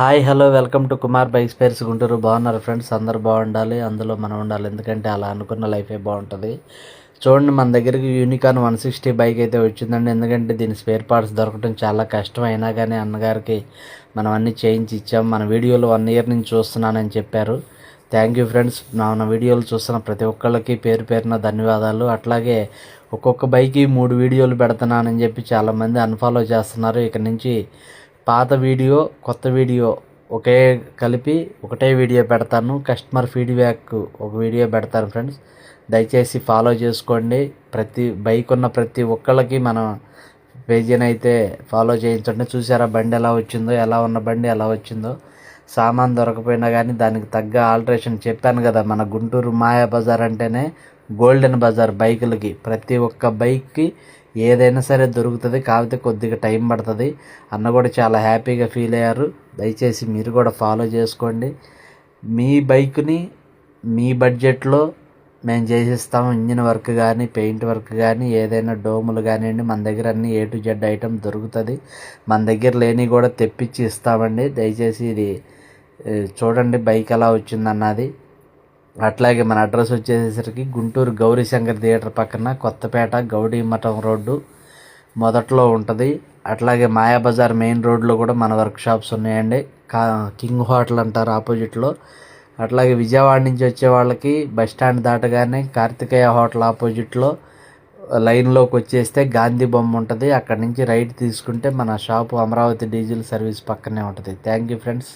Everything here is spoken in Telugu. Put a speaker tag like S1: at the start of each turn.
S1: Hi hello welcome to Kumar bike spares Guntur. బాగున్నారు ఫ్రెండ్స్? అందరూ బాగుండాలి, అందులో మనం ఉండాలి. ఎందుకంటే అలా అనుకున్న లైఫే బాగుంటుంది. చూడండి, మన దగ్గరికి యూనికార్న్ 160 బైక్ అయితే వచ్చిందండి. ఎందుకంటే దీని స్పేర్ పార్ట్స్ దొరకడం చాలా కష్టం. అయినా కానీ అన్నగారికి మనం అన్నీ చేయించి ఇచ్చాం. మన వీడియోలు 1 ఇయర్ నుంచి చూస్తున్నానని చెప్పారు. Thank you friends. మన వీడియోలు చూస్తున్న ప్రతి ఒక్కళ్ళకి పేరు పేరున ధన్యవాదాలు. అట్లాగే ఒక్కొక్క బైక్కి 3 వీడియోలు పెడుతున్నానని చెప్పి చాలామంది అన్ఫాలో చేస్తున్నారు. ఇక నుంచి పాత వీడియో కొత్త వీడియో కలిపి ఒకటే వీడియో పెడతాను. కస్టమర్ ఫీడ్బ్యాక్ ఒక వీడియో పెడతాను ఫ్రెండ్స్. దయచేసి ఫాలో చేసుకోండి. ప్రతి బైక్ ఉన్న ప్రతి ఒక్కళ్ళకి మనం పేజీని అయితే ఫాలో చేయించండి. చూసారా బండి ఎలా వచ్చిందో, ఎలా ఉన్న బండి ఎలా వచ్చిందో. సామాన్ దొరకపోయినా కానీ దానికి తగ్గ ఆల్టరేషన్ చెప్పాను కదా. మన గుంటూరు మాయా బజార్ అంటేనే గోల్డెన్ బజార్. బైకులకి ప్రతి ఒక్క బైక్కి ఏదైనా సరే దొరుకుతుంది. కాకపోతే కొద్దిగా టైం పడుతుంది. అన్న కూడా చాలా హ్యాపీగా ఫీల్ అయ్యారు. దయచేసి మీరు కూడా ఫాలో చేసుకోండి. మీ బైక్ని మీ బడ్జెట్లో మేము చేసిస్తాము. ఇంజిన్ వర్క్ కానీ, పెయింట్ వర్క్ కానీ, ఏదైనా డోములు కానివ్వండి, మన దగ్గర అన్ని A to Z ఐటమ్ దొరుకుతుంది. మన దగ్గర లేని కూడా తెప్పించి ఇస్తామండి. దయచేసి ఇది చూడండి బైక్ ఎలా వచ్చిందన్నది. అట్లాగే మన అడ్రస్ వచ్చేసరికి గుంటూరు గౌరీశంకర్ థియేటర్ పక్కన కొత్తపేట గౌడీ మఠం రోడ్డు మొదట్లో ఉంటుంది. అట్లాగే మాయాబజార్ మెయిన్ రోడ్లో కూడా మన వర్క్ షాప్స్ ఉన్నాయండి. కింగ్ హోటల్ అంటారు ఆపోజిట్లో. అట్లాగే విజయవాడ నుంచి వచ్చే వాళ్ళకి బస్ స్టాండ్ దాటగానే కార్తికేయ హోటల్ ఆపోజిట్లో లైన్లోకి వచ్చేస్తే గాంధీ బొమ్మ ఉంటుంది. అక్కడి నుంచి రైట్ తీసుకుంటే మన షాపు అమరావతి డీజిల్ సర్వీస్ పక్కనే ఉంటుంది. Thank you friends.